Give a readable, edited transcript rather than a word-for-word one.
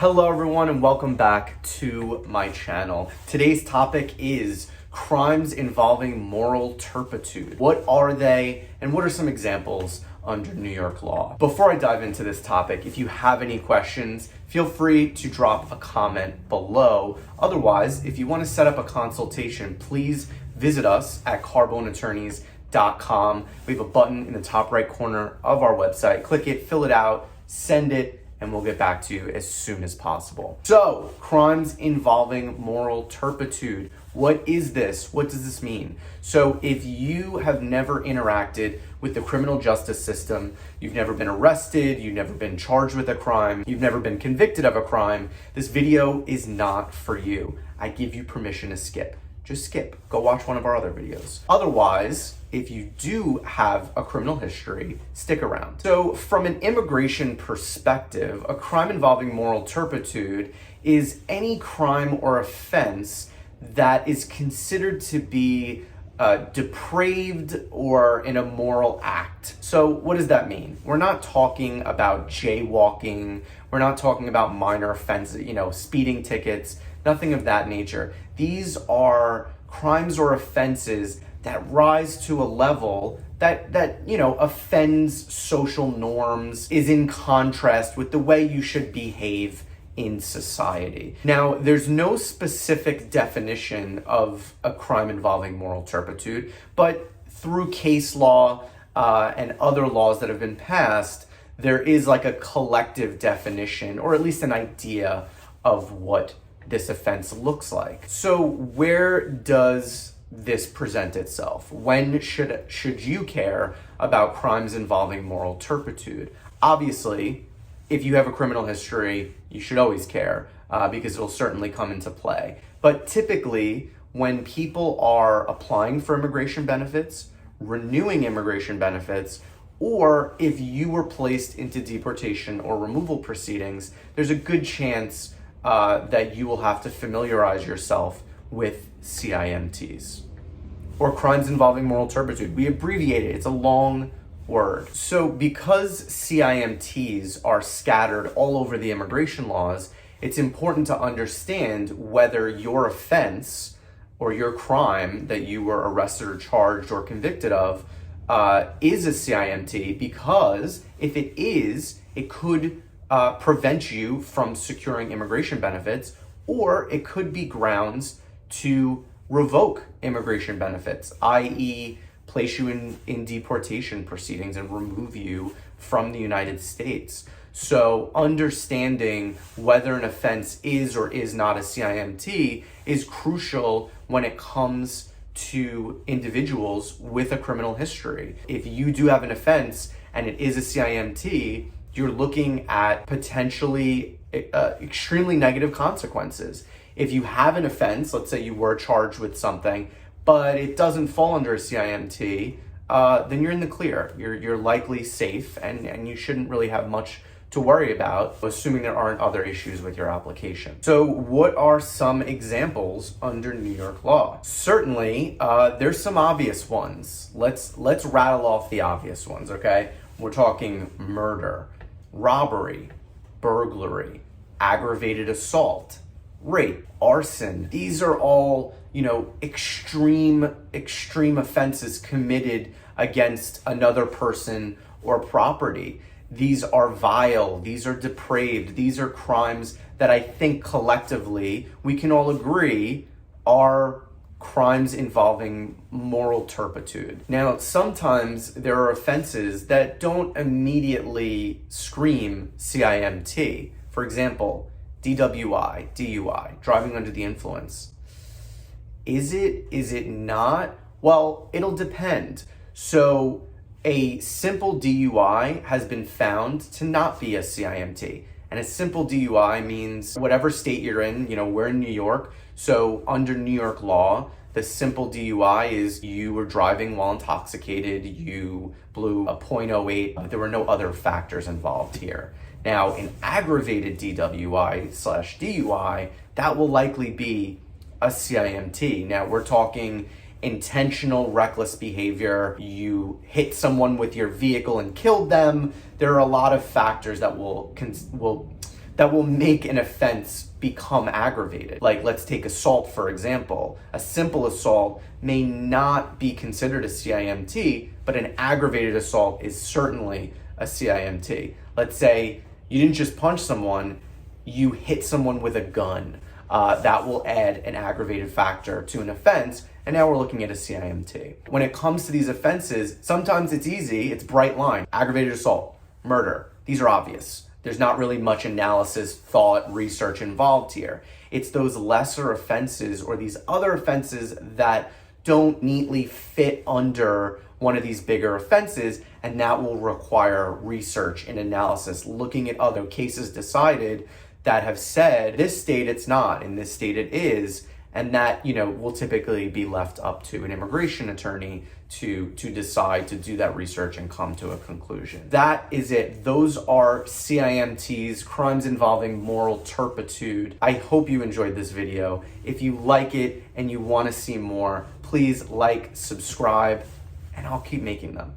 Hello everyone and welcome back to my channel. Today's topic is crimes involving moral turpitude. What are they and what are some examples under New York law? Before I dive into this topic, if you have any questions, feel free to drop a comment below. Otherwise, if you want to set up a consultation, please visit us at carboneattorneys.com. We have a button in the top right corner of our website. Click it, fill it out, send it, and we'll get back to you as soon as possible. So, crimes involving moral turpitude. What is this? What does this mean? So, if you have never interacted with the criminal justice system, you've never been arrested, you've never been charged with a crime, you've never been convicted of a crime, this video is not for you. I give you permission to skip. Just skip. Go watch one of our other videos. Otherwise, if you do have a criminal history, stick around. So from an immigration perspective, a crime involving moral turpitude is any crime or offense that is considered to be depraved or an immoral act. So what does that mean? We're not talking about jaywalking. We're not talking about minor offenses, speeding tickets, nothing of that nature. These are crimes or offenses that rise to a level that offends social norms, is in contrast with the way you should behave in society. Now, there's no specific definition of a crime involving moral turpitude, but through case law and other laws that have been passed, there is like a collective definition, or at least an idea of what this offense looks like. So where does this present itself? When should you care about crimes involving moral turpitude? Obviously, if you have a criminal history, you should always care because it'll certainly come into play. But typically, when people are applying for immigration benefits, renewing immigration benefits, or if you were placed into deportation or removal proceedings, there's a good chance that you will have to familiarize yourself with CIMTs, or crimes involving moral turpitude. We abbreviate it, it's a long word. So because CIMTs are scattered all over the immigration laws, it's important to understand whether your offense or your crime that you were arrested or charged or convicted of is a CIMT, because if it is, it could prevent you from securing immigration benefits, or it could be grounds to revoke immigration benefits, i.e. place you in deportation proceedings and remove you from the United States. So understanding whether an offense is or is not a CIMT is crucial when it comes to individuals with a criminal history. If you do have an offense and it is a CIMT, you're looking at potentially extremely negative consequences. If you have an offense, let's say you were charged with something, but it doesn't fall under a CIMT, then you're in the clear. You're likely safe, and you shouldn't really have much to worry about, assuming there aren't other issues with your application. So what are some examples under New York law? Certainly, there's some obvious ones. Let's rattle off the obvious ones, okay? We're talking murder, robbery, burglary, aggravated assault, rape, arson. These are all, extreme offenses committed against another person or property. These are vile, these are depraved, these are crimes that I think collectively we can all agree are crimes involving moral turpitude. Now, sometimes there are offenses that don't immediately scream CIMT. For example, DUI, driving under the influence. Is it not? Well, it'll depend. So a simple DUI has been found to not be a CIMT. And a simple DUI means whatever state you're in, we're in New York. So under New York law, the simple DUI is you were driving while intoxicated, you blew a .08. There were no other factors involved here. Now, an aggravated DWI/DUI, that will likely be a CIMT. Now, we're talking intentional reckless behavior. You hit someone with your vehicle and killed them. There are a lot of factors that will that will make an offense become aggravated. Like, let's take assault, for example. A simple assault may not be considered a CIMT, but an aggravated assault is certainly a CIMT. Let's say you didn't just punch someone, you hit someone with a gun. That will add an aggravated factor to an offense, and now we're looking at a CIMT. When it comes to these offenses, sometimes it's easy, it's bright line. Aggravated assault, murder, these are obvious. There's not really much analysis, thought, research involved here. It's those lesser offenses or these other offenses that don't neatly fit under one of these bigger offenses, and that will require research and analysis, looking at other cases decided that have said this state it's not, in this state it is, and that, will typically be left up to an immigration attorney to decide to do that research and come to a conclusion. That is it. Those are CIMTs, crimes involving moral turpitude. I hope you enjoyed this video. If you like it and you want to see more, please like, subscribe, and I'll keep making them.